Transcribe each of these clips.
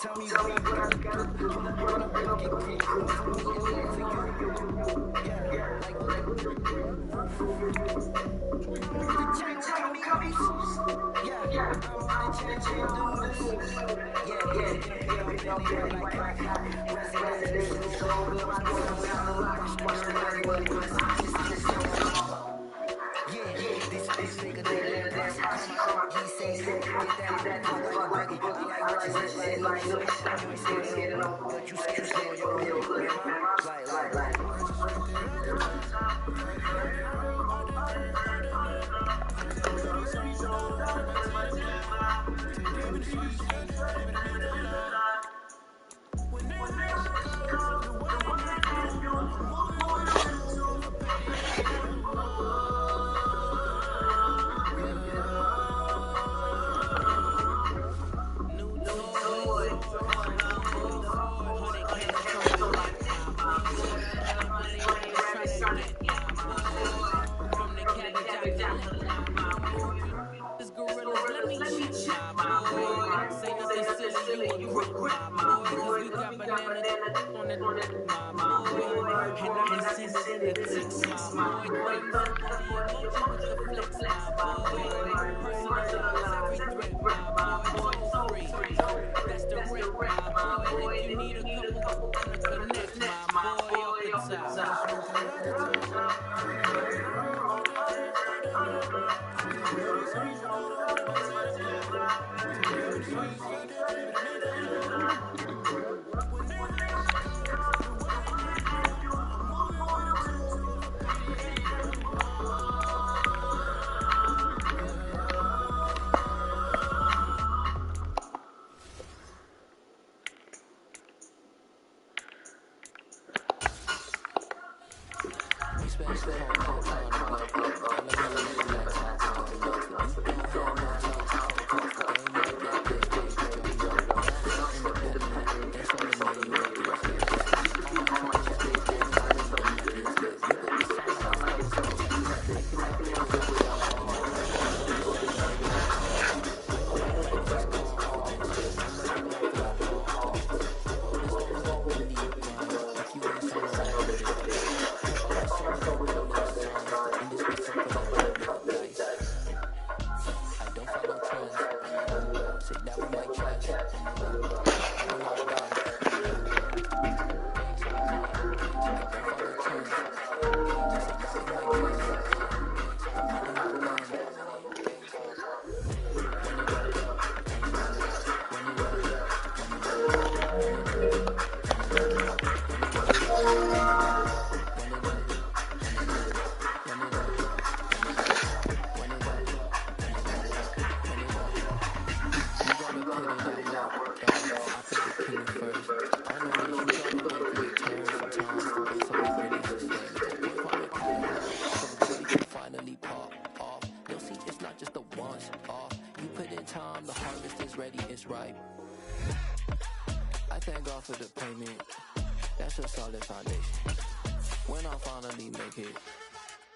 Tell me what I gotta do. Get ready for me and for you. Yeah, like yeah, I'm the champion of the news. Yeah, get up like president. So good, my boy, yeah, this nigga that posse come out, he say, get that boogie. I like what you said, like, you ain't scared of no, but you scared of your hood. Like.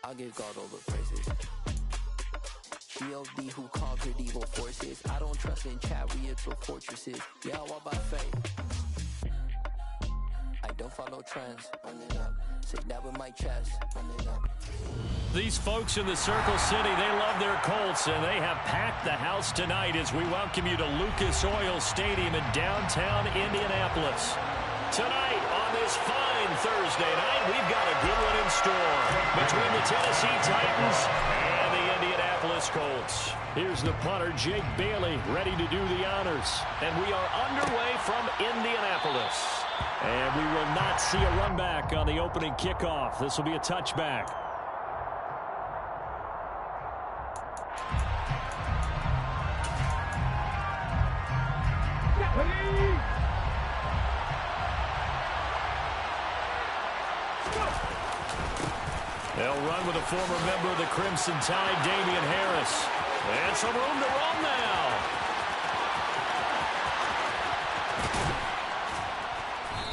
I'll give God all the praises. G.O.D. who conquered evil forces. I don't trust in chariots or fortresses. Yeah, I walk by faith. I don't follow trends. Run it up. Say that with my chest. Run it up. These folks in the Circle City, they love their Colts, and they have packed the house tonight as we welcome you to Lucas Oil Stadium in downtown Indianapolis. Tonight, on this fine Thursday night, we've got a good one in store between the Tennessee Titans and the Indianapolis Colts. Here's the punter, Jake Bailey, ready to do the honors. And we are underway from Indianapolis. And we will not see a run back on the opening kickoff. This will be a touchback. They'll run with a former member of the Crimson Tide, Damian Harris. And some room to run now.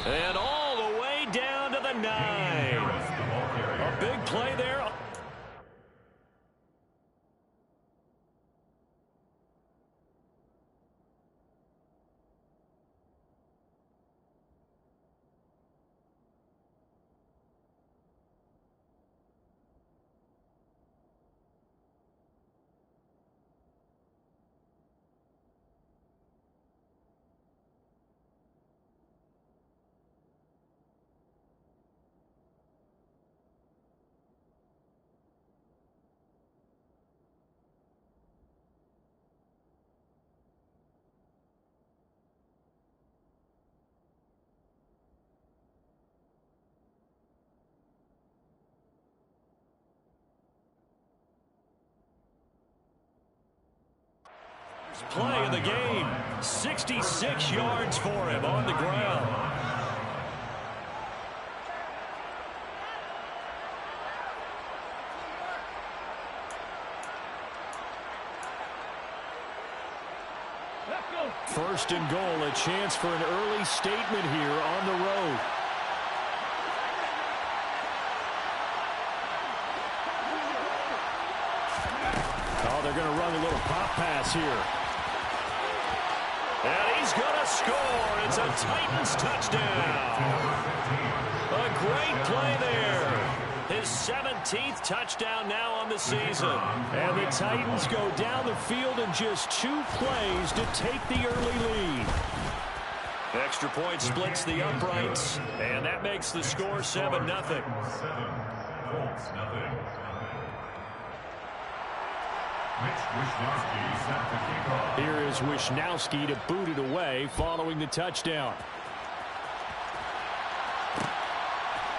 And all the way down to the 9. A big play there. Play of the game. 66 yards for him on the ground. First and goal, a chance for an early statement here on the road. Oh, they're going to run a little pop pass here. And he's going to score. It's a Titans touchdown. A great play there. His 17th touchdown now on the season. And the Titans go down the field in just 2 plays to take the early lead. Extra point splits the uprights, and that makes the score 7-0. Here is Wisnowski to boot it away following the touchdown.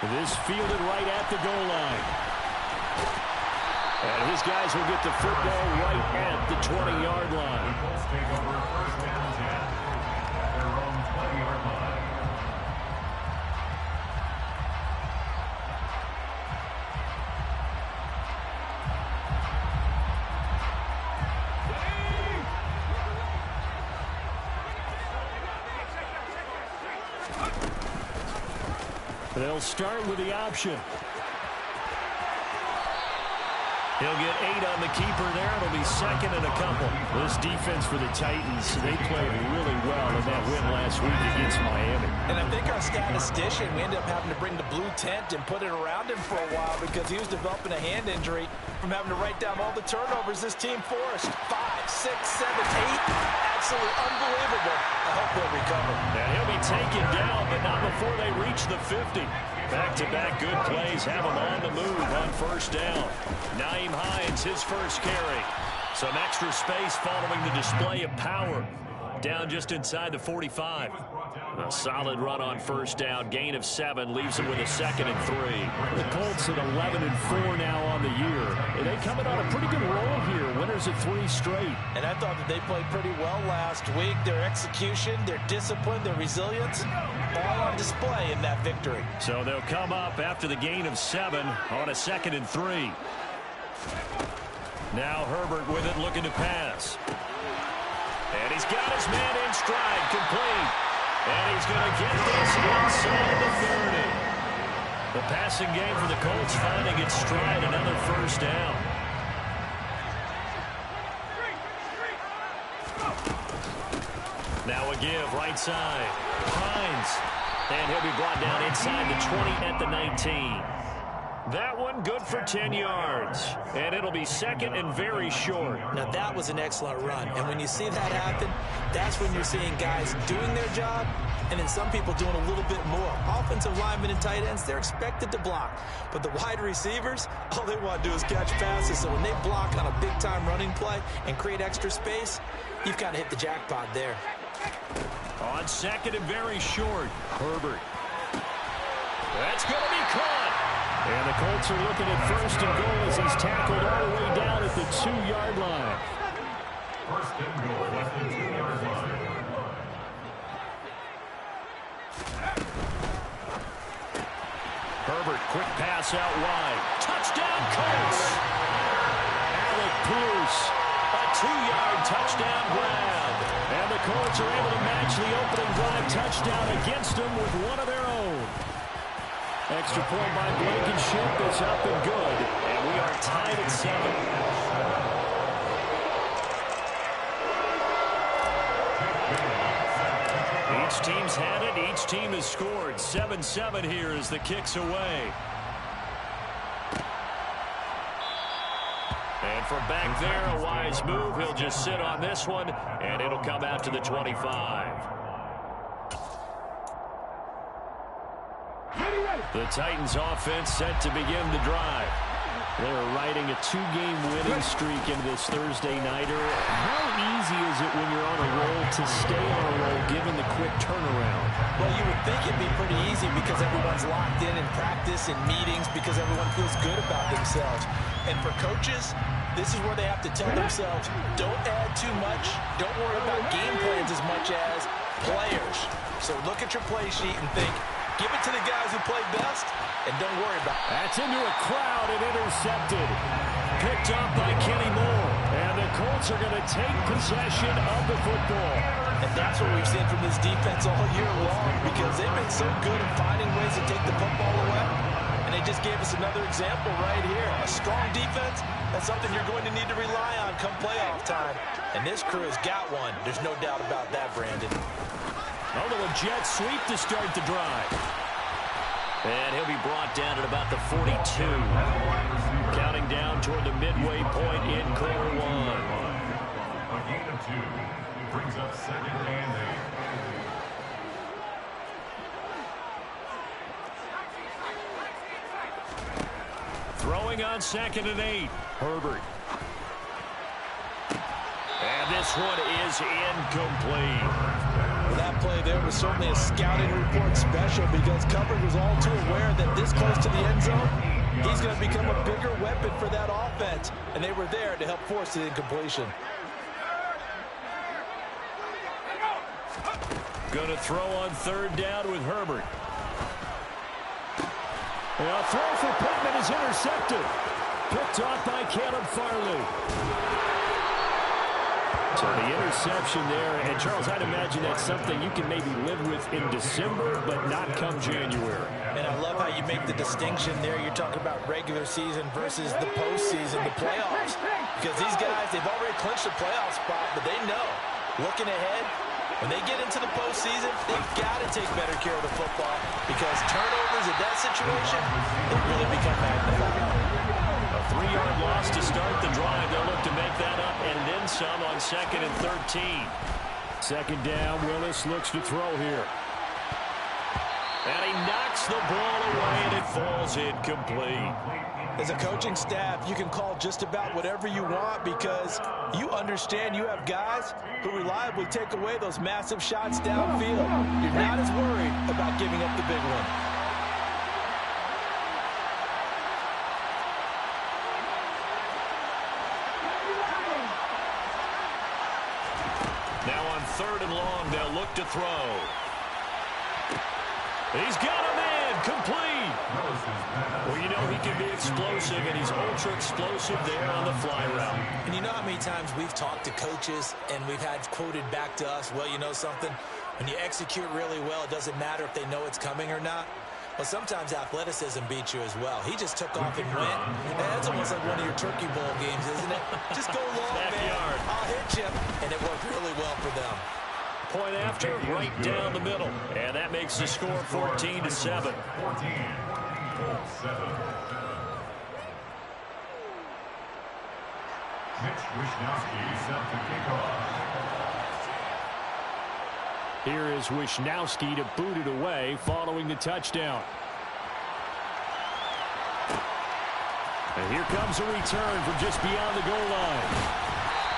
This fielded right at the goal line. And his guys will get the football right at the 20-yard line. Take over first down 10 at their own 20-yard line. They'll start with the option. He'll get 8 on the keeper there. It'll be second and a couple. This defense for the Titans, they played really well in that win last week against Miami. And I think our statistician, we ended up having to bring the blue tent and put it around him for a while because he was developing a hand injury from having to write down all the turnovers this team forced. 5, 6, 7, 8. Absolutely unbelievable. I hope he'll recover. And he'll be taken down, but not before they reach the 50. Back-to-back good plays have him on the move on first down. Nyheim Hines, his first carry. Some extra space following the display of power. Down just inside the 45. A solid run on first down. Gain of 7 leaves them with a 2nd and 3. The Colts at 11-4 now on the year. And they coming on a pretty good roll here. Winners of 3 straight. And I thought that they played pretty well last week. Their execution, their discipline, their resilience, all on display in that victory. So they'll come up after the gain of 7 on a 2nd and 3. Now Herbert with it, looking to pass. And he's got his man in stride, complete. And he's going to get this inside the 30. The passing game for the Colts finding its stride, another first down. Now a give, right side. Hines. And he'll be brought down inside the 20 at the 19. That one good for 10 yards. And it'll be second and very short. Now that was an excellent run. And when you see that happen, that's when you're seeing guys doing their job and then some people doing a little bit more. Offensive linemen and tight ends, they're expected to block. But the wide receivers, all they want to do is catch passes. So when they block on a big-time running play and create extra space, you've kind of hit the jackpot there. On second and very short, Herbert. That's going to be caught. And the Colts are looking at first and goal as he's tackled all the way down at the 2-yard line. First and goal at the 2-yard line. Herbert, quick pass out wide. Touchdown, Colts! Alec Pierce, a 2-yard touchdown grab. And the Colts are able to match the opening drive touchdown against them with one of their own. Extra point by Blankenship is up and good. And we are tied at 7. Each team's had it. Each team has scored. 7-7 here as the kick's away. And from back there, a wise move. He'll just sit on this one, and it'll come out to the 25. The Titans offense set to begin the drive. They're riding a 2-game winning streak into this Thursday nighter. How easy is it when you're on a roll to stay on a roll given the quick turnaround? Well, you would think it'd be pretty easy because everyone's locked in practice and meetings because everyone feels good about themselves. And for coaches, this is where they have to tell themselves, don't add too much don't worry about game plans as much as players. So look at your play sheet and think, give it to the guys who play best, and don't worry about it. That's into a crowd and intercepted. Picked up by Kenny Moore. And the Colts are going to take possession of the football. And that's what we've seen from this defense all year long, because they've been so good at finding ways to take the football away. And they just gave us another example right here. A strong defense, that's something you're going to need to rely on come playoff time. And this crew has got one. There's no doubt about that, Brandon. Over a jet sweep to start the drive. And he'll be brought down at about the 42. Counting down toward the midway point in quarter one. A gain of 2 brings up 2nd and 8. Throwing on 2nd and 8. Herbert. And this one is incomplete. That play there was certainly a scouting report special, because coverage was all too aware that this close to the end zone, he's going to become a bigger weapon for that offense, and they were there to help force the incompletion. Going to throw on 3rd down with Herbert. And a throw for Pittman is intercepted. Picked off by Caleb Farley. So the interception there, and Charles, I'd imagine that's something you can maybe live with in December, but not come January. And I love how you make the distinction there. You're talking about regular season versus the postseason, the playoffs. Because these guys, they've already clinched a playoff spot, but they know, looking ahead, when they get into the postseason, they've got to take better care of the football, because turnovers in that situation, they really become magnified. A 3-yard loss to start the drive. They'll look to make that up and then some on 2nd and 13. 2nd down, Willis looks to throw here. And he knocks the ball away, and it falls incomplete. As a coaching staff, you can call just about whatever you want, because you understand you have guys who reliably take away those massive shots downfield. You're not as worried about giving up the big one. Now on 3rd and long, they'll look to throw. He's got a man, complete. Well, you know he can be explosive, and he's ultra explosive there on the fly route. And you know how many times we've talked to coaches and we've had quoted back to us, well, you know something? When you execute really well, it doesn't matter if they know it's coming or not. Well, sometimes athleticism beats you as well. He just took off and went. And that's almost like one of your Turkey Bowl games, isn't it? Just go long, Backyard. man. I'll hit you. And it worked really well for them. Point after, right down the middle. And that makes the score 14-7. 14, 7. Mitch Wishnowsky set to kick off. Here is Wishnowsky to boot it away following the touchdown. And here comes a return from just beyond the goal line.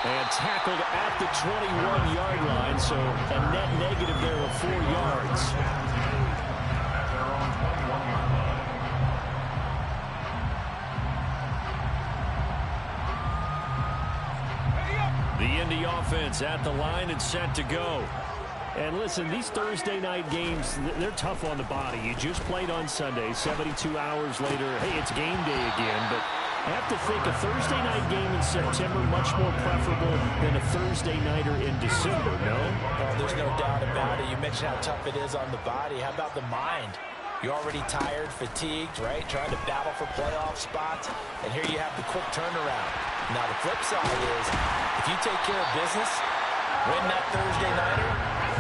And tackled at the 21-yard line, so a net negative there of 4 yards. At their own 21-yard line. The Indy offense at the line and set to go. And listen, these Thursday night games, they're tough on the body. You just played on Sunday, 72 hours later. Hey, it's game day again, but I have to think a Thursday night game in September much more preferable than a Thursday nighter in December, no? Oh, there's no doubt about it. You mentioned how tough it is on the body. How about the mind? You're already tired, fatigued, right? Trying to battle for playoff spots. And here you have the quick turnaround. Now, the flip side is, if you take care of business, win that Thursday nighter,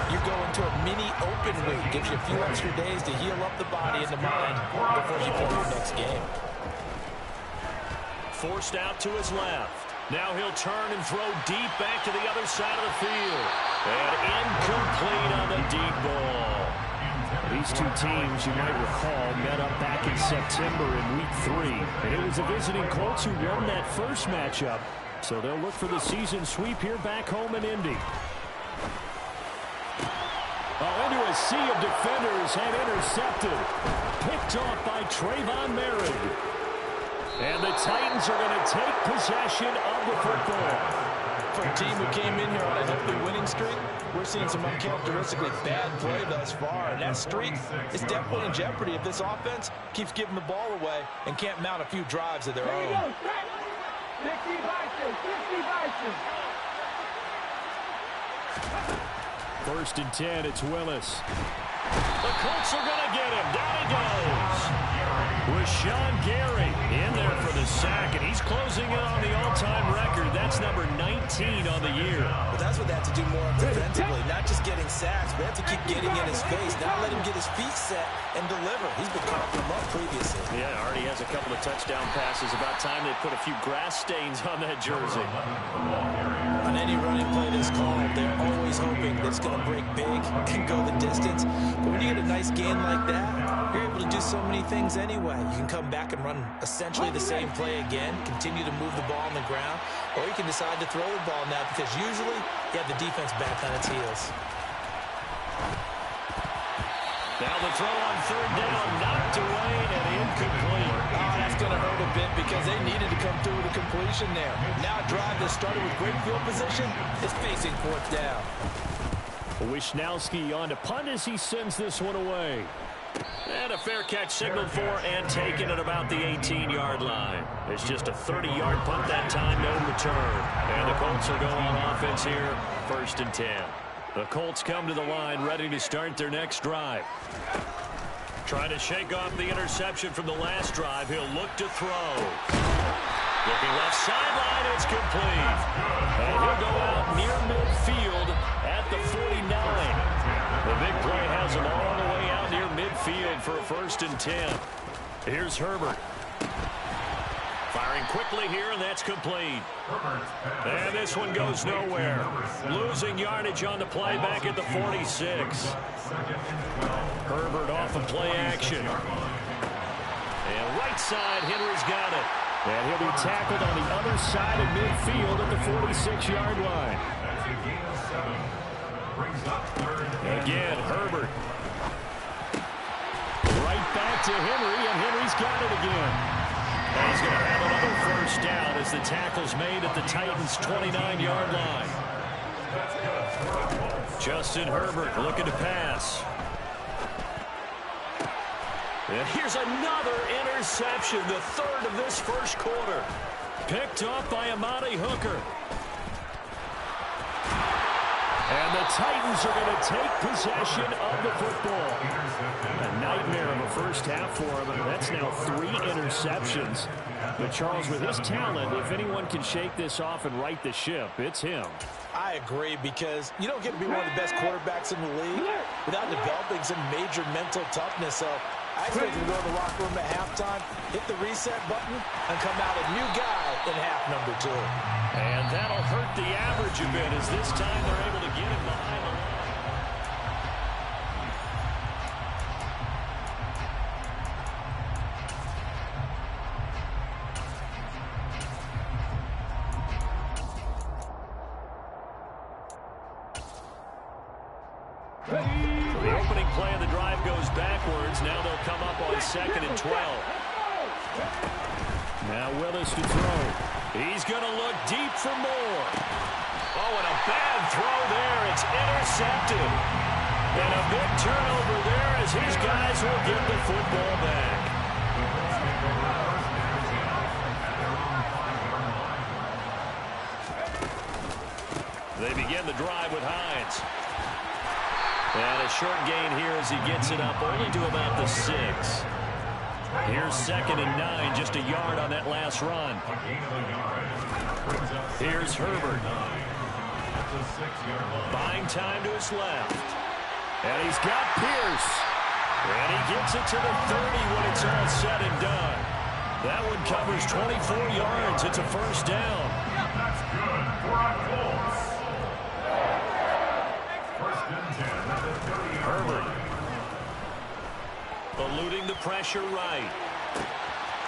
you go into a mini open week. Gives you a few extra days to heal up the body and the mind before you play your next game. Forced out to his left. Now he'll turn and throw deep back to the other side of the field. And incomplete on the deep ball. These two teams, you might recall, met up back in September in Week 3. And it was the visiting Colts who won that first matchup. So they'll look for the season sweep here back home in Indy. Oh, into a sea of defenders and intercepted. Picked off by Trayvon Merritt. And the Titans are going to take possession of the football. For a team who came in here on a healthy we're seeing some uncharacteristically bad play thus far. And that streak is definitely in jeopardy if this offense keeps giving the ball away and can't mount a few drives of their own. 60 Bison, 60 Bison. First and 10, it's Willis. The Colts are going to get him. Down he goes. With Sean Gary in there for the sack, and he's closing in on the all-time record. That's number 19 on the year. Well, that's what they have to do more of defensively, not just getting sacks, but they have to keep getting in his face, not let him get his feet set and deliver. He's been coughing them up previously. Yeah, already has a couple of touchdown passes. About time they put a few grass stains on that jersey. On any running play that's called, they're always hoping that it's going to break big, can go the distance. But when you get a nice gain like that, you're able to do so many things anyway. You can come back and run essentially the same play again, continue to move the ball on the ground, or you can decide to throw the ball now because usually you have the defense back on its heels. Now the throw on third down, knocked away and incomplete. Oh, that's going to hurt a bit because they needed to come through with a completion there. Now a drive that started with great field position is facing fourth down. Wishnowski on to punt as he sends this one away. And a fair catch signaled for and taken at about the 18-yard line. It's just a 30-yard punt that time, no return. And the Colts will go on offense here, first and 10. The Colts come to the line, ready to start their next drive. Trying to shake off the interception from the last drive. He'll look to throw. Looking left sideline, it's complete. And he'll go out near midfield at the 49. The big play has him all the way out near midfield for a first and 10. Here's Herbert. Firing quickly here, and that's complete. And this one goes nowhere. Losing yardage on the play back at the 46. Herbert off of play action. And right side, Henry's got it. And he'll be tackled on the other side of midfield at the 46-yard line. Again, Herbert. Right back to Henry, and Henry's got it again. And he's going to have another first down as the tackle's made at the Titans' 29-yard line. Justin Herbert looking to pass. And here's another interception, the third of this first quarter. Picked off by Amani Hooker. And the Titans are going to take possession of the football. A nightmare of a first half for him. That's now 3 interceptions. But Charles, with his talent, if anyone can shake this off and right the ship, it's him. I agree, because you don't get to be one of the best quarterbacks in the league without developing some major mental toughness. So I expect him to go to the locker room at halftime, hit the reset button, and come out a new guy in half number 2. And that'll hurt the average a bit as this time they're able to get him behind the line. The opening play of the drive goes backwards. Now they'll come up on 2nd and 12. Now Willis to throw. He's going to look deep for more. Oh, and a bad throw there. It's intercepted. And a big turnover there as his guys will get the football back. They begin the drive with Hines. And a short gain here as he gets it up only to about the 6. Here's 2nd and 9, just a yard on that last run. Here's Herbert. Buying time to his left. And he's got Pierce. And he gets it to the 30 when it's all said and done. That one covers 24 yards. It's a first down. That's good for our Colts. Herbert. Eluding the pressure right.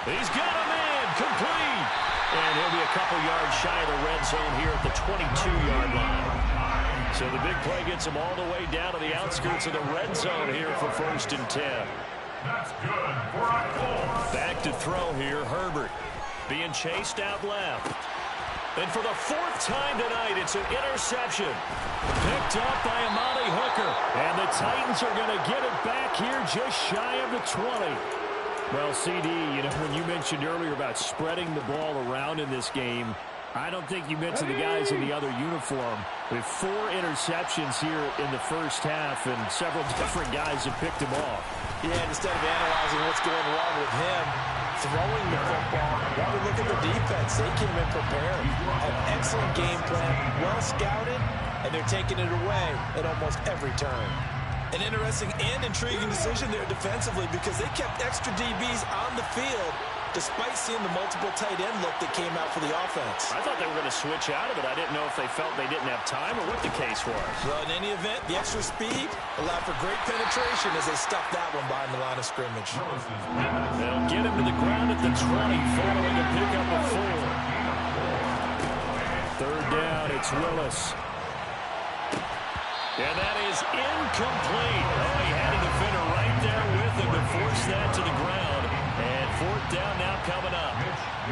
He's got him in. Complete. And he'll be a couple yards shy of the red zone here at the 22-yard line. So the big play gets him all the way down to the outskirts of the red zone here for 1st and 10. That's good for our Colts. Back to throw here, Herbert. Being chased out left. And for the fourth time tonight, it's an interception. Picked up by Amani Hooker. And the Titans are going to get it back here just shy of the 20. Well, CD, you know, when you mentioned earlier about spreading the ball around in this game, I don't think you mentioned the guys in the other uniform. With 4 interceptions here in the first half, and several different guys have picked him off. Yeah, instead of analyzing what's going wrong with him, throwing the football, while we look at the defense, they came in prepared. An excellent game plan, well scouted, and they're taking it away at almost every turn. An interesting and intriguing decision there defensively because they kept extra DBs on the field despite seeing the multiple tight end look that came out for the offense. I thought they were going to switch out of it. I didn't know if they felt they didn't have time or what the case was. Well, in any event, the extra speed allowed for great penetration as they stuffed that one behind the line of scrimmage. They'll get him to the ground at the 20 following a pickup of 4. Third down, it's Willis. And that is incomplete. Oh, he had a defender right there with him to force that to the ground. And fourth down now coming up.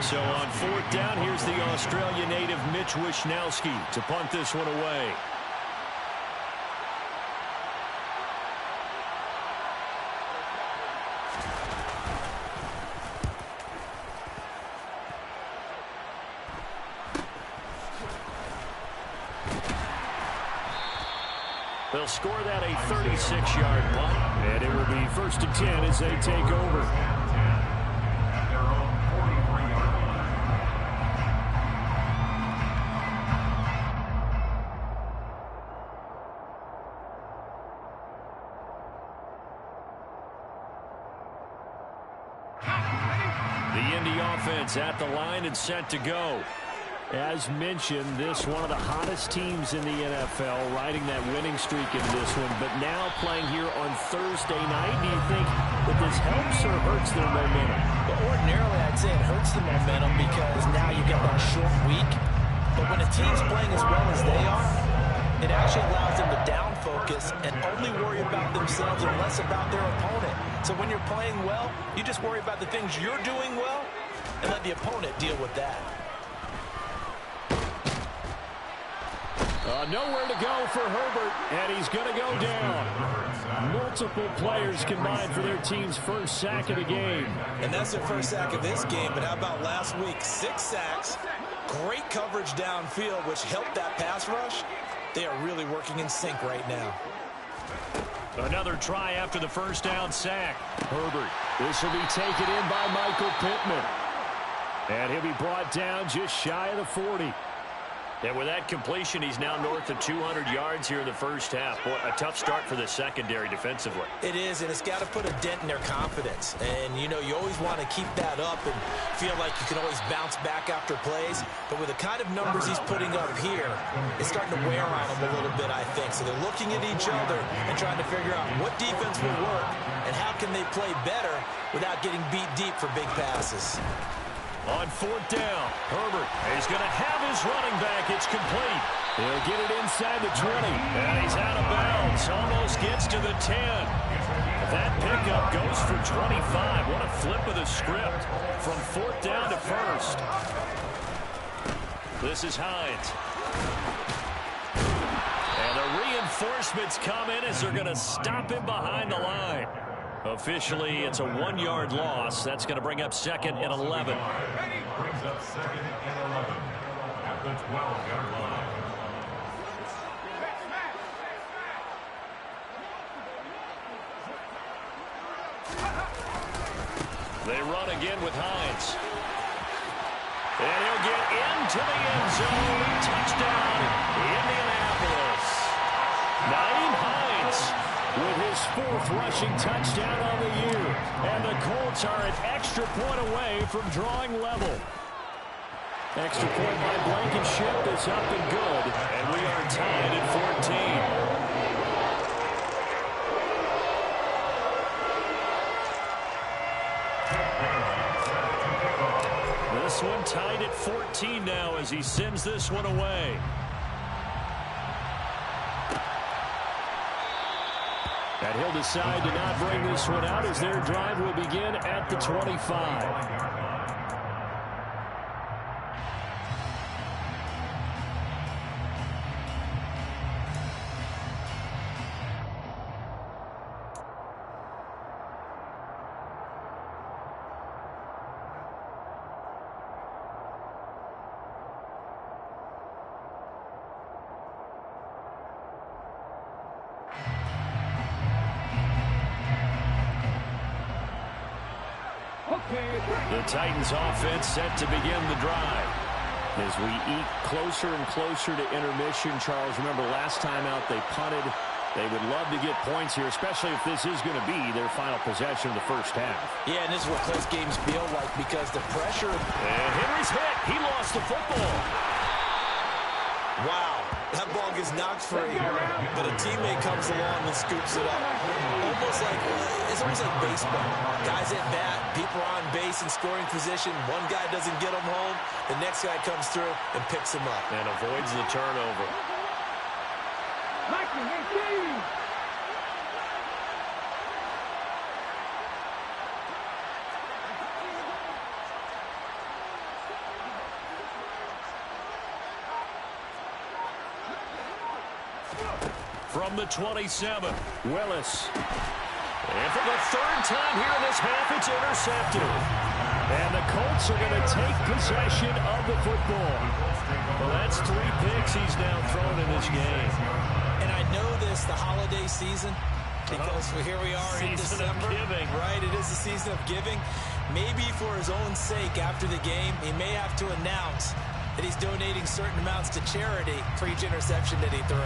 So on fourth down, here's the Australia native Mitch Wishnowsky to punt this one away. They'll score that a 36-yard punt, and it will be 1st and 10 as they take over. The Indy offense at the line and set to go. As mentioned, this one of the hottest teams in the NFL, riding that winning streak into this one, but now playing here on Thursday night. Do you think that this helps or hurts their momentum? Well, ordinarily, I'd say it hurts the momentum because now you get that short week. But when a team's playing as well as they are, it actually allows them to down focus and only worry about themselves and less about their opponent. So when you're playing well, you just worry about the things you're doing well and let the opponent deal with that. Nowhere to go for Herbert, and he's going to go down. Multiple players combined for their team's first sack of the game. And that's their first sack of this game, but how about last week? 6 sacks, great coverage downfield, which helped that pass rush. They are really working in sync right now. Another try after the first down sack. Herbert, this will be taken in by Michael Pittman. And he'll be brought down just shy of the 40. And with that completion, he's now north of 200 yards here in the first half. Boy, a tough start for the secondary defensively. It is, and it's got to put a dent in their confidence. And, you know, you always want to keep that up and feel like you can always bounce back after plays. But with the kind of numbers he's putting up here, it's starting to wear on them a little bit, I think. So they're looking at each other and trying to figure out what defense will work and how can they play better without getting beat deep for big passes. On fourth down, Herbert is going to have his running back. It's complete. He'll get it inside the 20. And he's out of bounds. Almost gets to the 10. That pickup goes for 25. What a flip of the script from fourth down to first. This is Hines. And the reinforcements come in as they're going to stop him behind the line. Officially, it's a 1-yard loss. That's going to bring up 2nd and 11. Brings up 2nd and 11 at the 12-yard line. They run again with Hines. And he'll get into the end zone. Touchdown, Indianapolis. Naeem Hines with his 4th rushing touchdown on the year. And the Colts are an extra point away from drawing level. Extra point by Blankenship is up and good. And we are tied at 14. This one tied at 14 now as he sends this one away. And he'll decide to not bring this one out as their drive will begin at the 25. The Titans offense set to begin the drive. As we eke closer and closer to intermission, Charles, remember last time out they punted. They would love to get points here, especially if this is going to be their final possession of the first half. Yeah, and this is what close games feel like because the pressure. And Henry's hit. He lost the football. Wow, that ball gets knocked free, but a teammate comes along and scoops it up. It's almost like baseball. Guys at bat, people are on base in scoring position. One guy doesn't get them home. The next guy comes through and picks him up. And avoids the turnover. From the 27, Willis. And for the third time here in this half, it's intercepted. And the Colts are going to take possession of the football. Well, that's 3 picks he's now thrown in this game. And I know this, the holiday season, because here we are in December. Season of giving. Right, it is the season of giving. Maybe for his own sake after the game, he may have to announce that he's donating certain amounts to charity for each interception that he threw.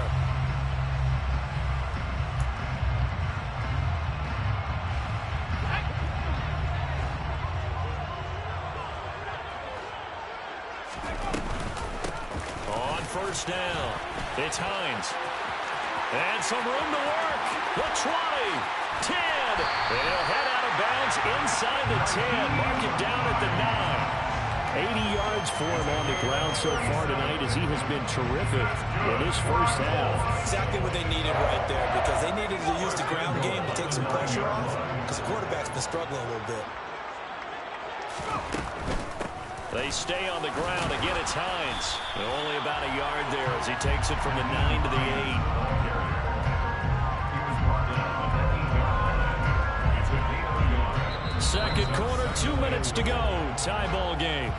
First down. It's Hines. And some room to work. The 20. 10. And he'll head out of bounds inside the 10. Mark it down at the 9. 80 yards for him on the ground so far tonight as he has been terrific in his first half. Exactly what they needed right there because they needed to use the ground game to take some pressure off because the quarterback's been struggling a little bit. They stay on the ground. Again, it's Hines. Only about a yard there as he takes it from the 9 to the 8. Second quarter, 2 minutes to go. Tie ball game.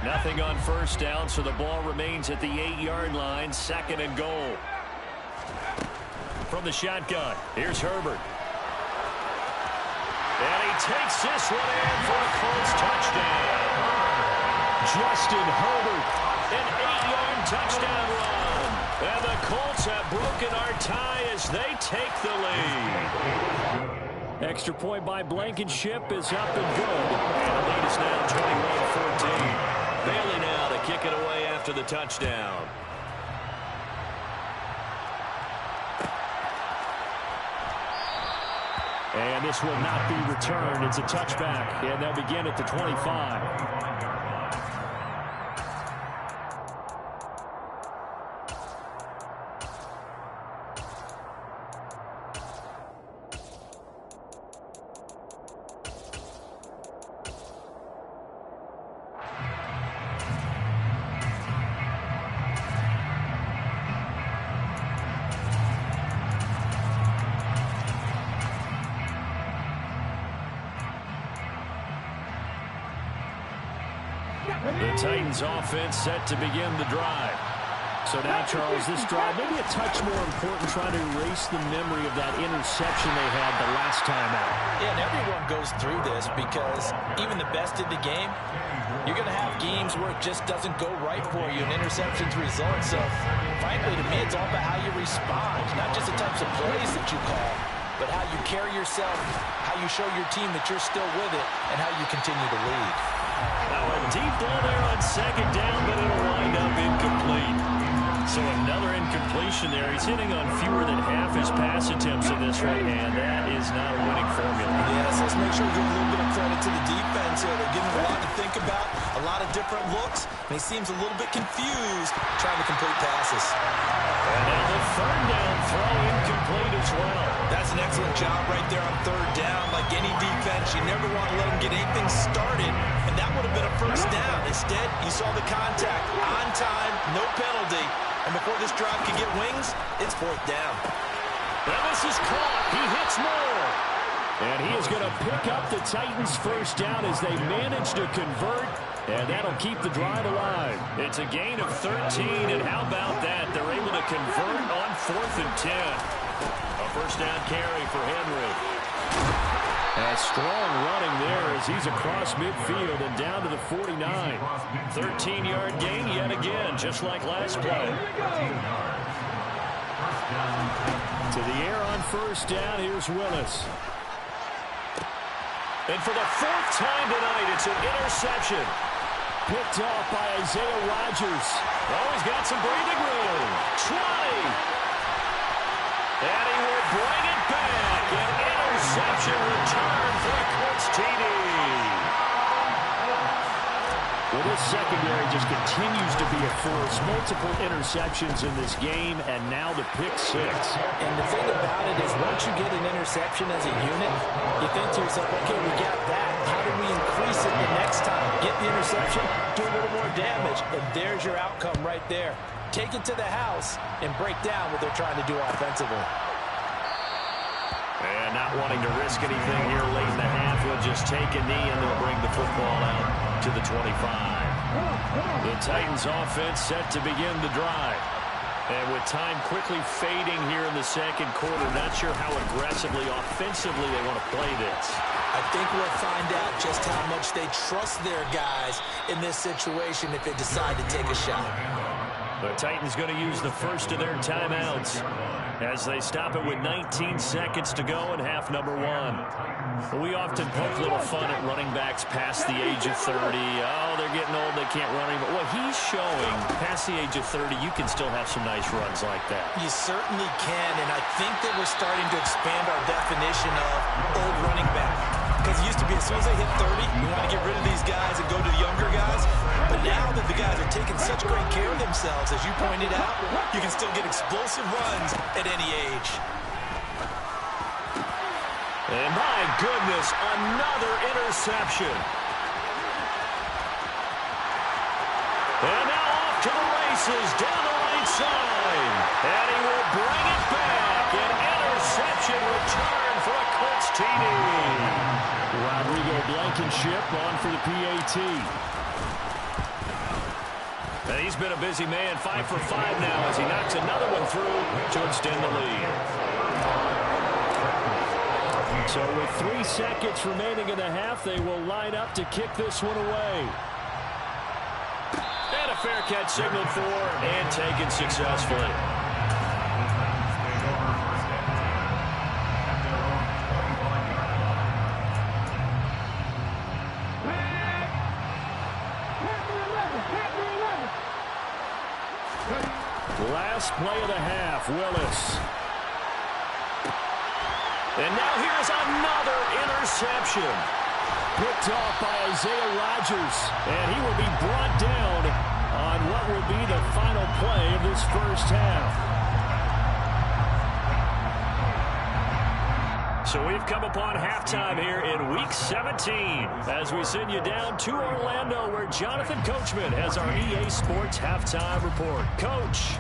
Nothing on first down, so the ball remains at the 8-yard line. Second and goal. From the shotgun, here's Herbert. And he takes this one in for a Colts touchdown. Justin Herbert, an 8-yard touchdown run. And the Colts have broken our tie as they take the lead. Extra point by Blankenship is up and good. And the lead is now 21-14. Bailey now to kick it away after the touchdown. And this will not be returned. It's a touchback, and they'll begin at the 25. The Titans offense set to begin the drive. So now, Charles, this drive maybe a touch more important, trying to erase the memory of that interception they had the last time out. Yeah, and everyone goes through this because even the best in the game, you're going to have games where it just doesn't go right for you and interceptions result. So, frankly, to me, it's all about how you respond, not just the types of plays that you call, but how you carry yourself, how you show your team that you're still with it, and how you continue to lead. Now a deep ball there on second down, but it'll wind up incomplete. So another incompletion there. He's hitting on fewer than half his pass attempts in this one, and that is not a winning formula. Yes, let's make sure we give a little bit of credit to the defense here. They're giving him a lot to think about, a lot of different looks, and he seems a little bit confused trying to complete passes. And now the third down throw incomplete as well. That's an excellent job right there on third down. Like any defense, you never want to let them get anything started, and that would have been a first down. Instead, you saw the contact on time, no penalty, and before this drive could get wings, it's fourth down. And this is caught. He hits more. And he is going to pick up the Titans' first down as they manage to convert. And that'll keep the drive alive. It's a gain of 13, and how about that? They're able to convert on 4th and 10. A first down carry for Henry. A strong running there as he's across midfield and down to the 49. 13-yard gain yet again, just like last play. To the air on first down, here's Willis. And for the 4th time tonight, it's an interception. Picked off by Isaiah Rodgers. Oh, he's got some breathing room. 20. And he will bring it back. An interception return for a Colts TD. Well, this secondary just continues to be a force. Multiple interceptions in this game, and now the pick 6. And the thing about it is once you get an interception as a unit, you think to yourself, okay, we got that. How do we increase it the next time? Get the interception, do a little more damage, and there's your outcome right there. Take it to the house and break down what they're trying to do offensively. And not wanting to risk anything here late in the half, he'll just take a knee and they'll bring the football out to the 25. The Titans offense set to begin the drive. And with time quickly fading here in the second quarter, not sure how aggressively, offensively they want to play this. I think we'll find out just how much they trust their guys in this situation if they decide to take a shot. The Titans going to use the first of their timeouts as they stop it with 19 seconds to go in half number 1. We often poke a little fun at running backs past the age of 30. Oh, they're getting old, they can't run anymore. Well, he's showing past the age of 30, you can still have some nice runs like that. You certainly can, and I think that we're starting to expand our definition of old running back. Because it used to be as soon as they hit 30, you want to get rid of these guys and go to the younger guys. But now that the guys are taking such great care of themselves, as you pointed out, you can still get explosive runs at any age. And my goodness, another interception. And now off to the races down the right side. And he will bring it back. An interception return for a Colts TD. Rodrigo Blankenship on for the PAT. And he's been a busy man, 5 for 5 now as he knocks another one through to extend the lead. So with 3 seconds remaining in the half, they will line up to kick this one away. And a fair catch signaled for and taken successfully. Last play of the half, Willis. And now here's another interception. Picked off by Isaiah Rodgers. And he will be brought down on what will be the final play of this first half. So we've come upon halftime here in Week 17 as we send you down to Orlando where Jonathan Coachman has our EA Sports Halftime Report. Coach.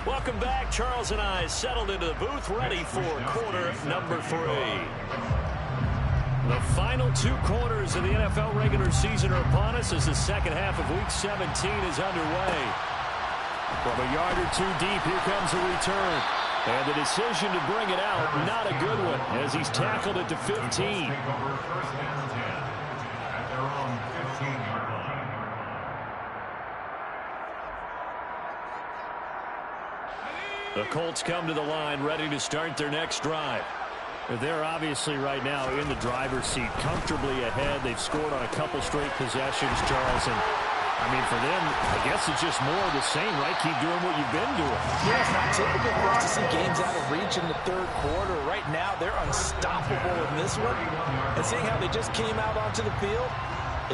Welcome back. Charles and I settled into the booth ready for quarter number 3. The final 2 quarters of the NFL regular season are upon us as the second half of Week 17 is underway. From a yard or 2 deep, here comes a return. And the decision to bring it out, not a good one, as he's tackled it to 15. The Colts come to the line ready to start their next drive. They're obviously right now in the driver's seat, comfortably ahead. They've scored on a couple straight possessions, Charles. And, I mean, for them, I guess it's just more of the same, right? Keep doing what you've been doing. Yeah, it's not typical for us to see games out of reach in the third quarter. Right now, they're unstoppable in this one. And seeing how they just came out onto the field,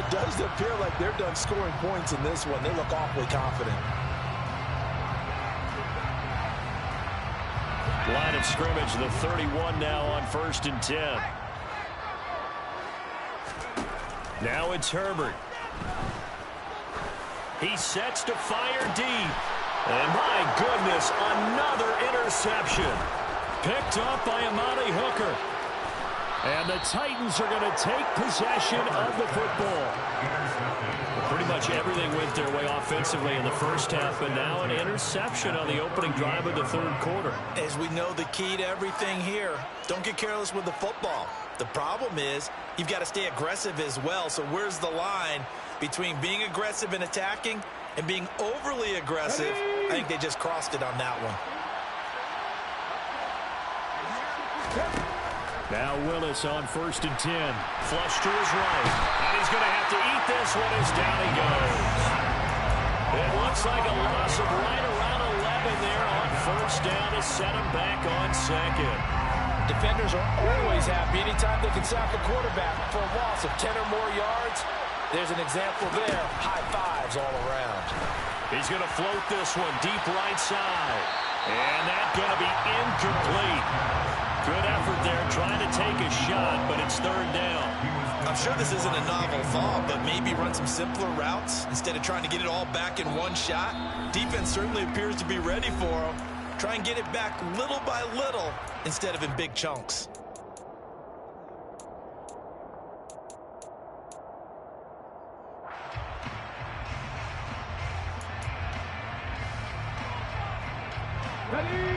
it does appear like they're done scoring points in this one. They look awfully confident. Line of scrimmage, the 31 now on 1st and 10. Now it's Herbert. He sets to fire deep. And my goodness, another interception. Picked up by Amani Hooker. And the Titans are going to take possession of the football. Pretty much everything went their way offensively in the first half, but now an interception on the opening drive of the third quarter. As we know, the key to everything here, don't get careless with the football. The problem is you've got to stay aggressive as well. So where's the line between being aggressive and attacking and being overly aggressive? I think they just crossed it on that one. Now Willis on 1st and 10. Flush to his right. And he's going to have to eat this one as down he goes. It looks like a loss of right around 11 there on 1st down to set him back on 2nd. Defenders are always happy anytime they can sack a quarterback for a loss of 10 or more yards. There's an example there. High fives all around. He's going to float this one deep right side. And that's going to be incomplete. Good effort there trying to take a shot, but it's 3rd down. I'm sure this isn't a novel thought, but maybe run some simpler routes instead of trying to get it all back in one shot. Defense certainly appears to be ready for them. Try and get it back little by little instead of in big chunks.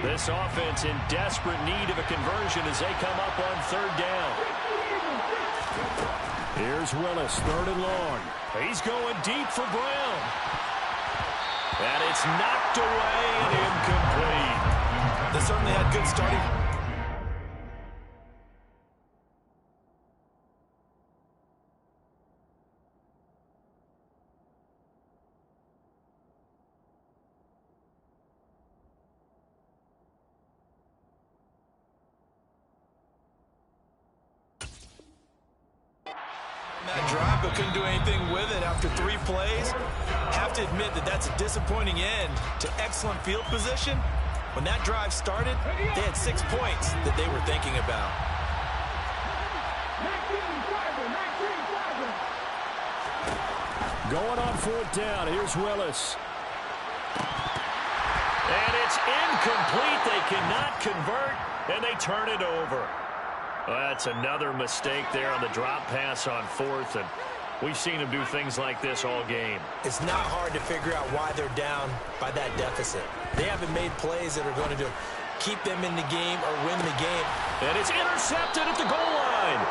This offense in desperate need of a conversion as they come up on 3rd down. Here's Willis, 3rd and long. He's going deep for Brown. And it's knocked away and incomplete. They certainly had good starting. That drive, but couldn't do anything with it after 3 plays. Have to admit that that's a disappointing end to excellent field position. When that drive started, they had 6 points that they were thinking about. Going on 4th down, here's Willis. And it's incomplete. They cannot convert, and they turn it over. Well, that's another mistake there on the drop pass on 4th, and we've seen them do things like this all game. It's not hard to figure out why they're down by that deficit. They haven't made plays that are going to keep them in the game or win the game. And it's intercepted at the goal line.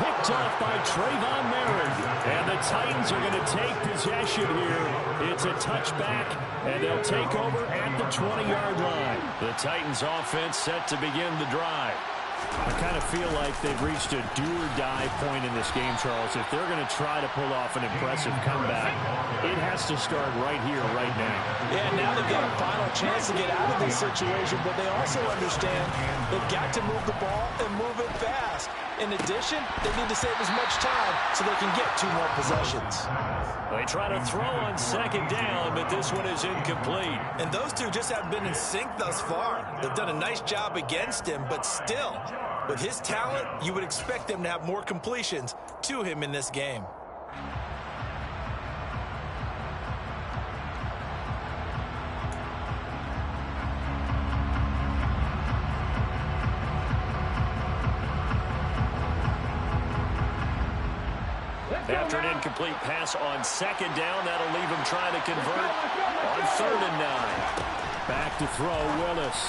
Picked off by Trayvon Merritt. And the Titans are going to take possession here. It's a touchback, and they'll take over at the 20-yard line. The Titans offense set to begin the drive. I kind of feel like they've reached a do-or-die point in this game, Charles. If they're going to try to pull off an impressive comeback, it has to start right here, right now. Yeah, now they've got a final chance to get out of this situation, but they also understand they've got to move the ball and move it fast. In addition, they need to save as much time so they can get 2 more possessions. They try to throw on 2nd down, but this one is incomplete. And those two just haven't been in sync thus far. They've done a nice job against him, but still, with his talent, you would expect them to have more completions to him in this game. After an incomplete pass on 2nd down, that'll leave him trying to convert on 3rd and 9. Back to throw, Willis.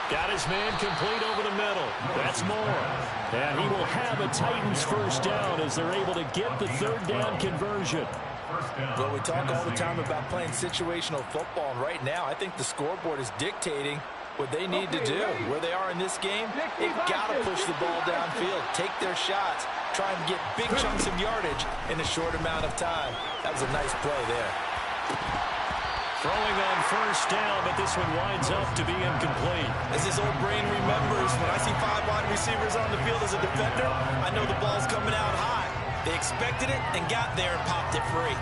Got his man complete over the middle. That's more. And he will have a Titans 1st down as they're able to get the 3rd down conversion. Well, we talk all the time about playing situational football, and right now I think the scoreboard is dictating what they need to do. Where they are in this game, they've got to push the ball downfield, take their shots, try and get big chunks of yardage in a short amount of time. That was a nice play there. Throwing on 1st down, but this one winds up to be incomplete. As his old brain remembers, when I see 5 wide receivers on the field as a defender, I know the ball's coming out high. They expected it and got there and popped it free.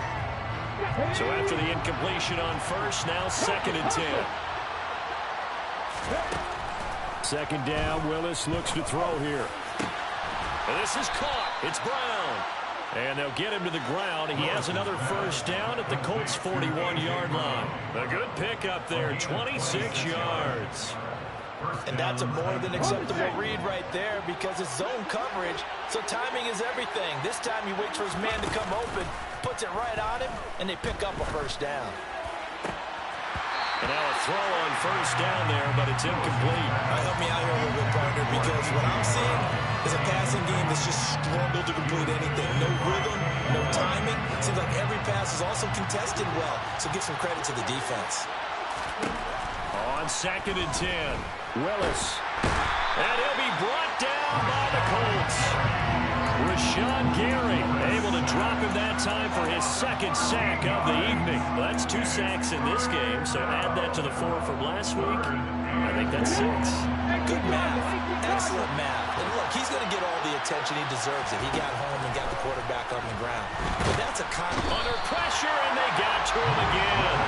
So after the incompletion on 1st, now 2nd and 10. 2nd down, Willis looks to throw here. And this is caught. It's Brown. And they'll get him to the ground. He has another first down at the Colts' 41-yard line. A good pickup there, 26 yards. And that's a more than acceptable read right there because it's zone coverage, so timing is everything. This time he waits for his man to come open, puts it right on him, and they pick up a first down. And now a throw on first down there, but it's incomplete. Help me out here a little bit, partner, because what I'm seeing is a passing game that's just struggled to complete anything. No rhythm, no timing. Seems like every pass is also contested well, so give some credit to the defense. On 2nd and 10, Willis. And he'll be brought down by the Colts. Rashawn Gary able to drop him that time for his 2nd sack of the evening. Well, that's 2 sacks in this game, so add that to the 4 from last week. I think that's 6. Good math. Excellent math. And look, he's going to get all the attention he deserves. He got home and got the quarterback on the ground. But that's a under pressure, and they got to him again.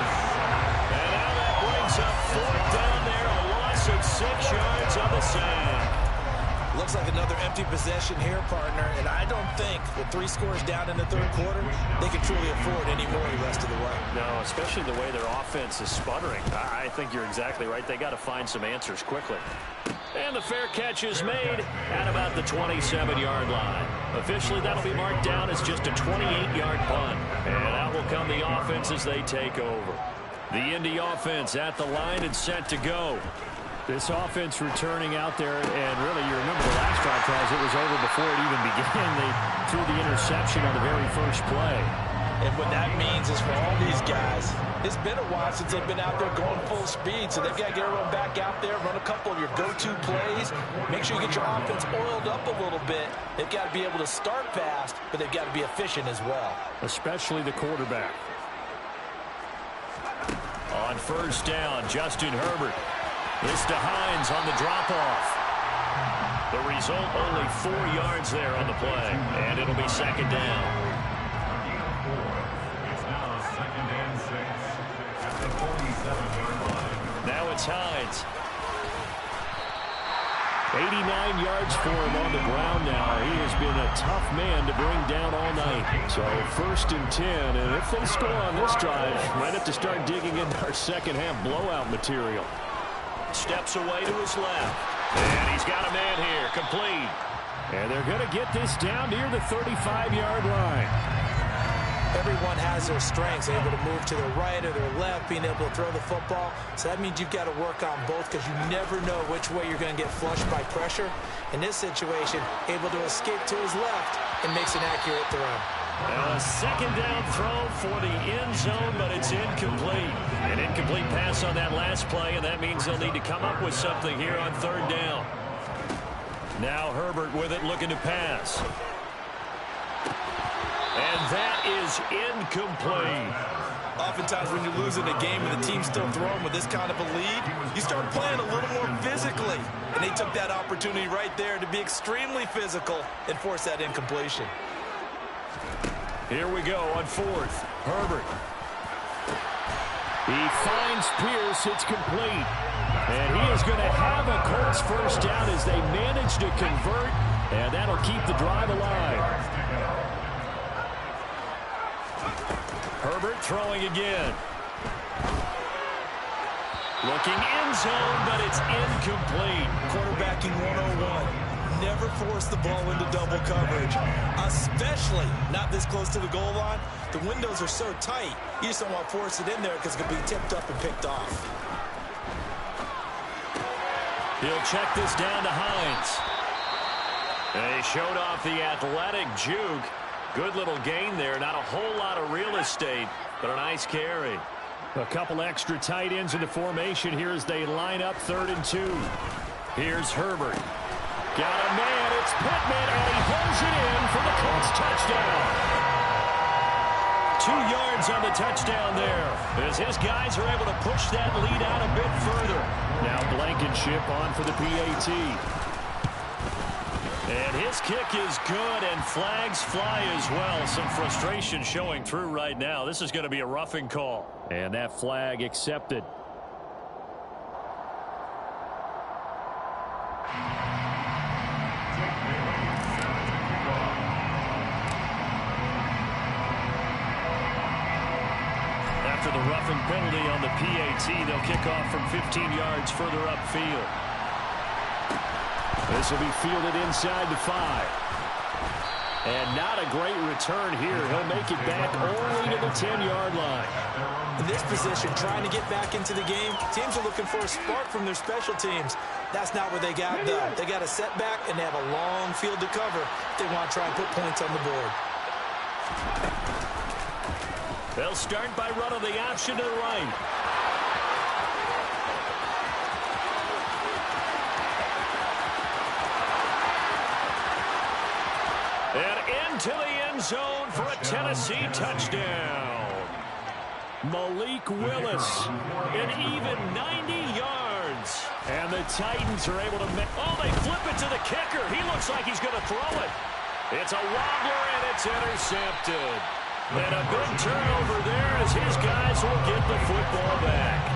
And now that brings up 4th down there, a loss of 6 yards on the sack. Looks like another empty possession here, partner, and I don't think with 3 scores down in the 3rd quarter, they can truly afford any more the rest of the way. No, especially the way their offense is sputtering. I think you're exactly right. They got to find some answers quickly. And the fair catch is made at about the 27-yard line. Officially, that'll be marked down as just a 28-yard punt. And out will come the offense as they take over. The Indy offense at the line and set to go. This offense returning out there, and really, you remember the last drive, Charles, it was over before it even began. They threw the interception on the very first play. And what that means is for all these guys, it's been a while since they've been out there going full speed, so they've got to get everyone back out there, run a couple of your go-to plays, make sure you get your offense oiled up a little bit. They've got to be able to start fast, but they've got to be efficient as well. Especially the quarterback. On first down, Justin Herbert. This to Hines on the drop-off. The result, only 4 yards there on the play, and it'll be 2nd down. It's now 2nd and 6 at the 47-yard line. Now it's Hines. 89 yards for him on the ground now. He has been a tough man to bring down all night. So 1st and 10, and if they score on this drive, might have to start digging into our second-half blowout material. Steps away to his left. And he's got a man here, complete. And they're going to get this down near the 35-yard line. Everyone has their strengths, able to move to their right or their left, being able to throw the football. So that means you've got to work on both because you never know which way you're going to get flushed by pressure. In this situation, able to escape to his left and makes an accurate throw. A 2nd down throw for the end zone, but it's incomplete. An incomplete pass on that last play, and that means they'll need to come up with something here on 3rd down. Now Herbert with it, looking to pass. And that is incomplete. Oftentimes when you're losing a game and the team's still throwing with this kind of a lead, you start playing a little more physically. And they took that opportunity right there to be extremely physical and force that incompletion. Here we go on 4th. Herbert. He finds Pierce. It's complete. And he is going to have a Colts first down as they manage to convert. And that'll keep the drive alive. Herbert throwing again. Looking end zone, but it's incomplete. Quarterbacking 101. Never force the ball into double coverage, especially not this close to the goal line. The windows are so tight, you just don't want to force it in there because it could be tipped up and picked off. He'll check this down to Hines. They showed off the athletic juke. Good little gain there. Not a whole lot of real estate, but a nice carry. A couple extra tight ends in the formation here as they line up 3rd and 2. Here's Herbert. Got a man, it's Pittman, and he holds it in for the Colts touchdown. 2 yards on the touchdown there, as his guys are able to push that lead out a bit further. Now Blankenship on for the PAT. And his kick is good, and flags fly as well. Some frustration showing through right now. This is going to be a roughing call. And that flag accepted. holding penalty on the PAT. They'll kick off from 15 yards further upfield. This will be fielded inside the 5. And not a great return here. He'll make it back only to the 10-yard line. In this position, trying to get back into the game, teams are looking for a spark from their special teams. That's not what they got, though. They got a setback, and they have a long field to cover if they want to try and put points on the board. They'll start by running the option to the right. And into the end zone for a Tennessee touchdown. Malik Willis, an even 90 yards. And the Titans are able to make... Oh, they flip it to the kicker. He looks like he's going to throw it. It's a wobbler, and it's intercepted. And a big turnover there as his guys will get the football back.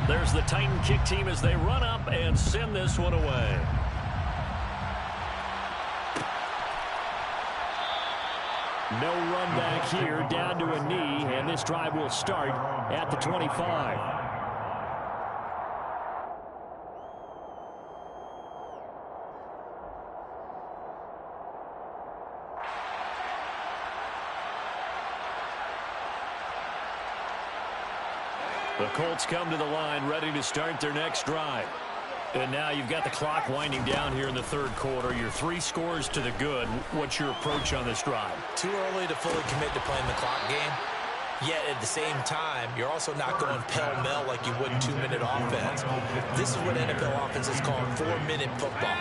There's the Titan kick team as they run up and send this one away. No run back here, down to a knee, and this drive will start at the 25. The Colts come to the line ready to start their next drive. And now you've got the clock winding down here in the third quarter. You're 3 scores to the good. What's your approach on this drive? Too early to fully commit to playing the clock game. Yet at the same time, you're also not going pell-mell like you would in 2-minute offense. This is what NFL offenses call 4-minute football.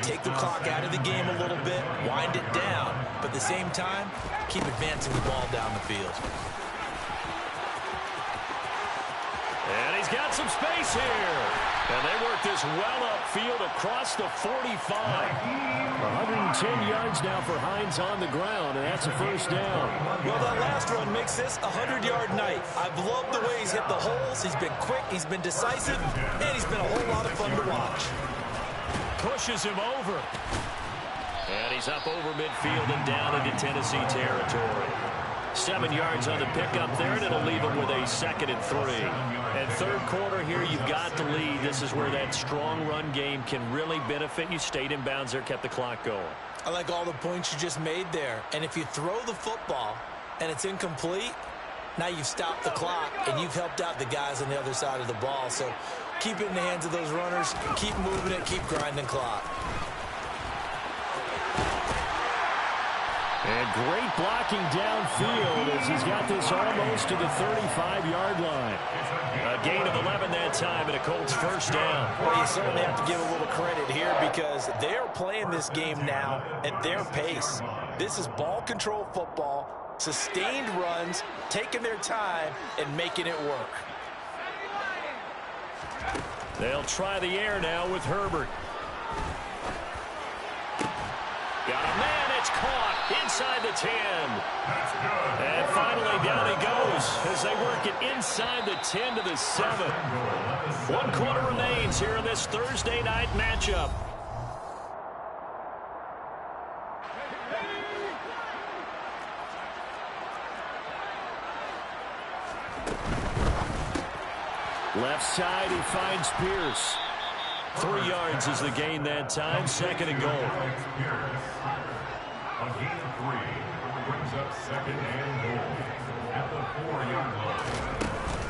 Take the clock out of the game a little bit, wind it down, but at the same time, keep advancing the ball down the field. And he's got some space here. And they work this well upfield across the 45. 110 yards now for Hines on the ground, and that's a first down. Well, that last run makes this a 100-yard night. I've loved the way he's hit the holes. He's been quick, he's been decisive, and he's been a whole lot of fun to watch. Pushes him over. And he's up over midfield and down into Tennessee territory. 7 yards on the pickup there, and it'll leave him with a 2nd and 3. And third quarter here, you've got the lead. This is where that strong run game can really benefit you. Stayed in bounds there, kept the clock going. I like all the points you just made there. And if you throw the football and it's incomplete, now you've stopped the clock and you've helped out the guys on the other side of the ball. So keep it in the hands of those runners. Keep moving it. Keep grinding clock. And great blocking downfield as he's got this almost to the 35-yard line. A gain of 11 that time and a Colts first down. Well, you certainly have to give a little credit here because they're playing this game now at their pace. This is ball control football, sustained runs, taking their time, and making it work. They'll try the air now with Herbert. Got a man, it's caught inside the 10. That's good. And finally down he goes as they work it inside the 10 to the 7. 1 quarter remains here in this Thursday night matchup. Left side, he finds Pierce. 3 yards is the gain that time. 2nd and goal. A gain of 3 brings up 2nd and goal at the 4-yard line.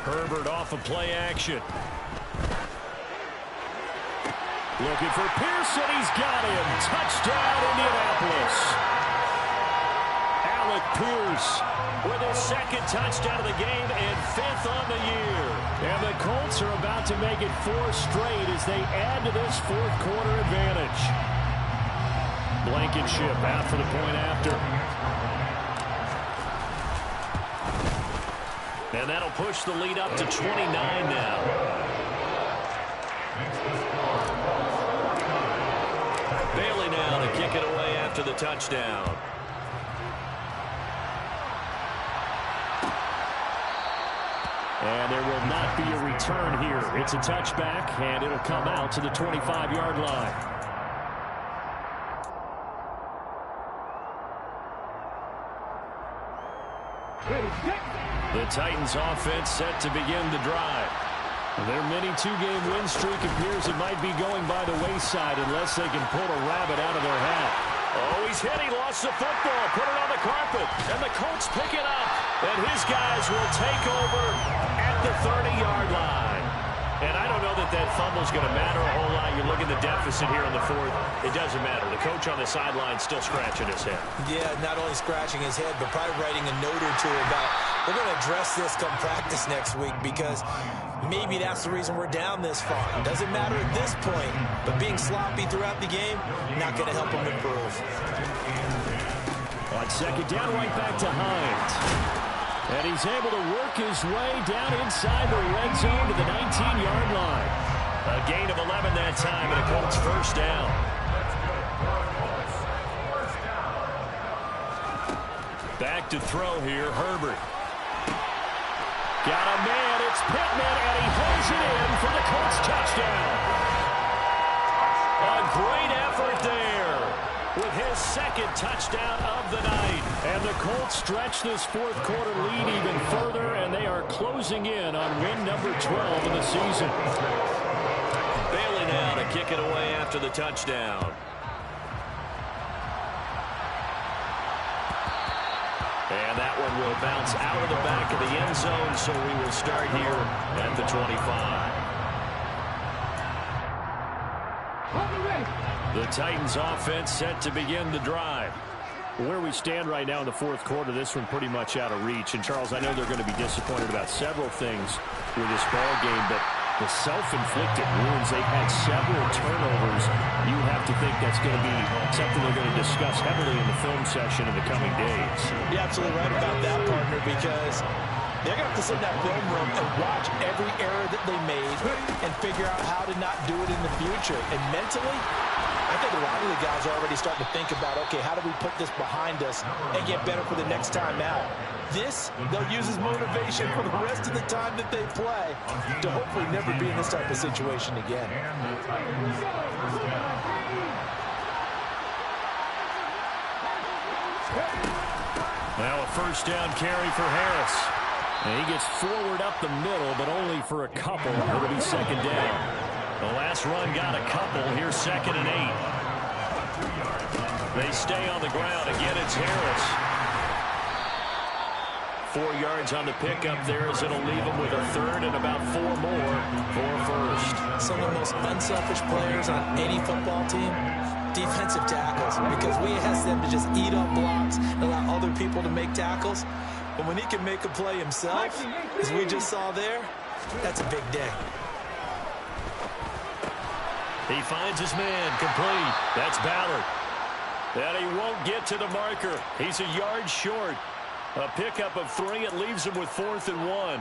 Herbert off of play action. Looking for Pearson. He's got him. Touchdown, Indianapolis. Alec Pierce with his 2nd touchdown of the game and 5th on the year. And the Colts are about to make it 4 straight as they add to this 4th quarter advantage. Blankenship out for the point after. And that'll push the lead up to 29 now. Bailey now to kick it away after the touchdown. And there will not be a return here. It's a touchback, and it'll come out to the 25-yard line. The Titans offense set to begin the drive. Their mini two-game win streak appears it might be going by the wayside unless they can pull a rabbit out of their hat. Oh, he's hit. He lost the football. Put it on the carpet. And the Colts pick it up. And his guys will take over at the 30-yard line. And I don't know that that fumble's going to matter a whole lot. You look at the deficit here in the fourth. It doesn't matter. The coach on the sideline still scratching his head. Yeah, not only scratching his head, but probably writing a note or two about, we're going to address this come practice next week because maybe that's the reason we're down this far. Doesn't matter at this point, but being sloppy throughout the game, not going to help him improve. On second down, right back to Hines. And he's able to work his way down inside the red zone to the 19-yard line. A gain of 11 that time, and a Colts first down. Back to throw here, Herbert. Got a man, it's Pittman, and he holds it in for the Colts touchdown. A great effort there with his second touchdown of the night. And the Colts stretch this fourth quarter lead even further, and they are closing in on win number 12 of the season. Bailey now to kick it away after the touchdown. And that one will bounce out of the back of the end zone, so we will start here at the 25. The Titans offense set to begin the drive. Where we stand right now in the fourth quarter, this one pretty much out of reach. And, Charles, I know they're going to be disappointed about several things with this ball game, but the self-inflicted wounds, they've had several turnovers. You have to think that's going to be something they're going to discuss heavily in the film session in the coming days. You're absolutely right about that, partner, because they're going to have to sit in that film room and watch every error that they made and figure out how to not do it in the future. And mentally, I think a lot of the guys are already starting to think about, okay, how do we put this behind us and get better for the next time out? This, they'll use as motivation for the rest of the time that they play to hopefully never be in this type of situation again. Now a first down carry for Harris. And he gets forward up the middle, but only for a couple. It'll be second down. The last run got a couple. Here's 2nd and 8. They stay on the ground. Again, it's Harris. 4 yards on the pickup there as it'll leave them with a third and about 4 more for first. Some of the most unselfish players on any football team, defensive tackles, because we ask them to just eat up blocks and allow other people to make tackles. But when he can make a play himself, as we just saw there, that's a big day. He finds his man, complete. That's Ballard. And he won't get to the marker. He's a yard short. A pickup of 3. It leaves him with 4th and 1.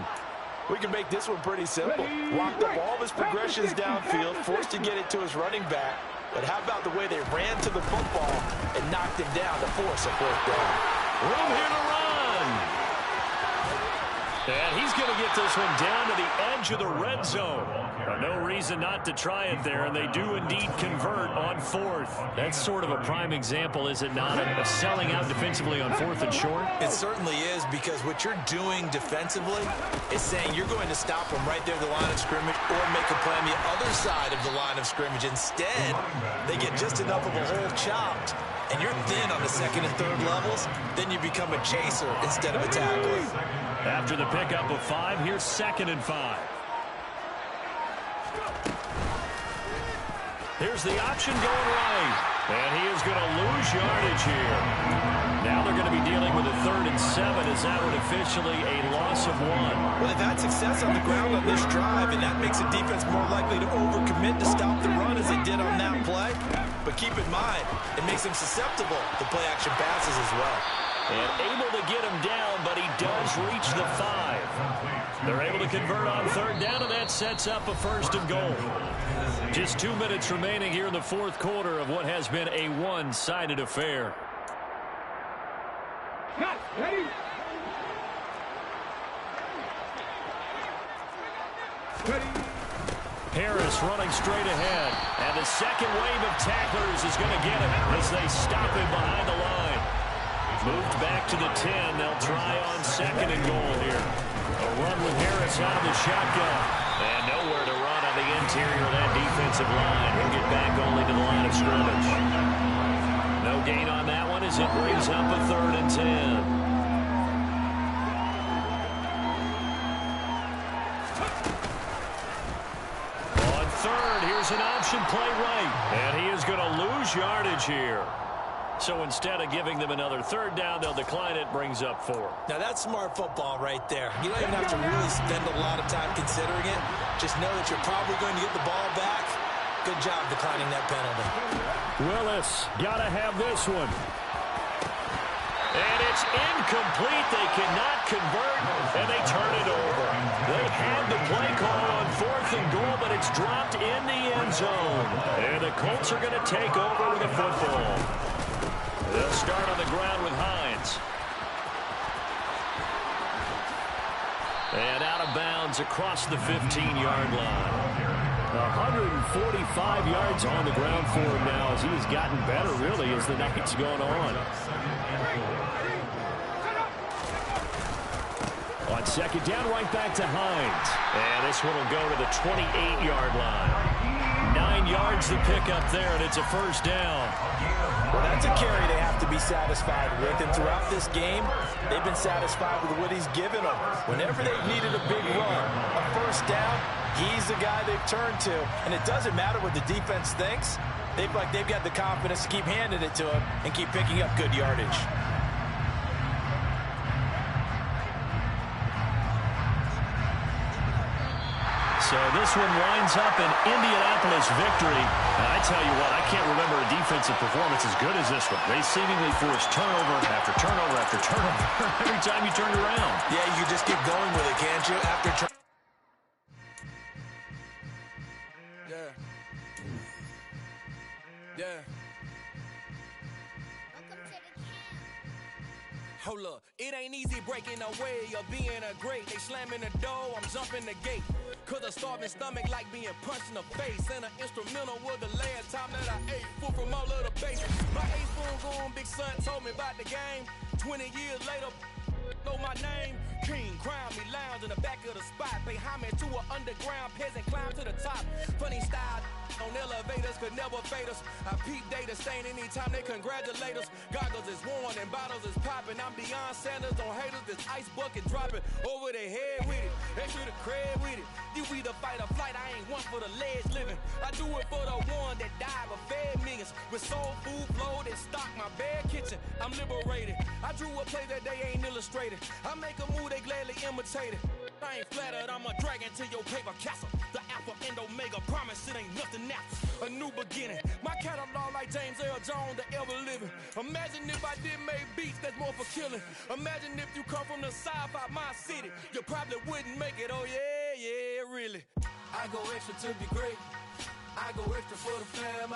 We can make this one pretty simple. Walked up all of his progressions downfield, forced to get it to his running back. But how about the way they ran to the football and knocked him down to force a 4th down? Room here to run. And he's going to get this one down to the edge of the red zone. No reason not to try it there, and they do indeed convert on 4th. That's sort of a prime example, is it not, of selling out defensively on 4th and short? It certainly is, because what you're doing defensively is saying you're going to stop them right there at the line of scrimmage or make a play on the other side of the line of scrimmage. Instead, they get just enough of a hole chopped, and you're thin on the 2nd and 3rd levels, then you become a chaser instead of a tackler. After the pickup of 5, here's 2nd and 5. Here's the option going right. And he is going to lose yardage here. Now they're going to be dealing with a 3rd and 7 as that would officially a loss of 1. Well, they've had success on the ground on this drive, and that makes the defense more likely to overcommit to stop the run as they did on that play. But keep in mind, it makes them susceptible to play-action passes as well. And able to get him down, but he does reach the 5. They're able to convert on 3rd down, and that sets up a 1st and goal. Just 2 minutes remaining here in the fourth quarter of what has been a one-sided affair. Harris running straight ahead. And the second wave of tacklers is going to get him as they stop him behind the line. Moved back to the 10. They'll try on second and goal here. A run with Harris out of the shotgun. And nowhere to run on the interior of that defensive line. He'll get back only to the line of scrimmage. No gain on that one as it brings up a 3rd and 10. Here's an option play right. And he is going to lose yardage here. So instead of giving them another 3rd down, they'll decline it. Brings up 4. Now, that's smart football right there. You don't even have to really spend a lot of time considering it. Just know that you're probably going to get the ball back. Good job declining that penalty. Willis got to have this one. And it's incomplete. They cannot convert, and they turn it over. They had the play call on 4th and goal, but it's dropped in the end zone. And the Colts are going to take over with a football. They'll start on the ground with Hines. And out of bounds across the 15-yard line. 145 yards on the ground for him now as he has gotten better, really, as the night's gone on. On second down, right back to Hines. And this one will go to the 28-yard line. 9 yards to pick up there, and it's a 1st down. Well, that's a carry they have to be satisfied with. And throughout this game, they've been satisfied with what he's given them. Whenever they've needed a big run, a 1st down, he's the guy they've turned to. And it doesn't matter what the defense thinks. They've got the confidence to keep handing it to him and keep picking up good yardage. So this one winds up an Indianapolis victory. And I tell you what, I can't remember a defensive performance as good as this one. They seemingly forced turnover after turnover after turnover every time you turned around. Yeah, you just keep going with it, can't you? After Yeah. Hold up, it ain't easy breaking away or being a great. They slamming the door, I'm jumping the gate. Cause a starving stomach like being punched in the face. And an instrumental was the last time that I ate food from all of the basics. My 8-spoon goon big son told me about the game. 20 years later, know my name. King, crown me, lounge in the back of the spot. Pay homage to an underground peasant, climb to the top. Funny style on elevators could never fade us. I peep data stain anytime they congratulate us. Goggles is worn and bottles is popping. I'm Deion Sanders on haters, this ice bucket dropping over their head with it. Extra the cred with it. You either fight or flight, I ain't one for the ledge living. I do it for the one that died but fed millions. With soul food flow that stock my bad kitchen. I'm liberated. I drew a play that they ain't illustrated. I make a move they gladly imitated. I ain't flattered, I'm a dragon to your paper castle. The alpha and omega, promise it ain't nothing after. A new beginning. My catalog like James Earl Jones, the ever living. Imagine if I did make beats that's more for killing. Imagine if you come from the south out my city. You probably wouldn't make it, oh yeah, really. I go extra to be great. I go extra for the fam.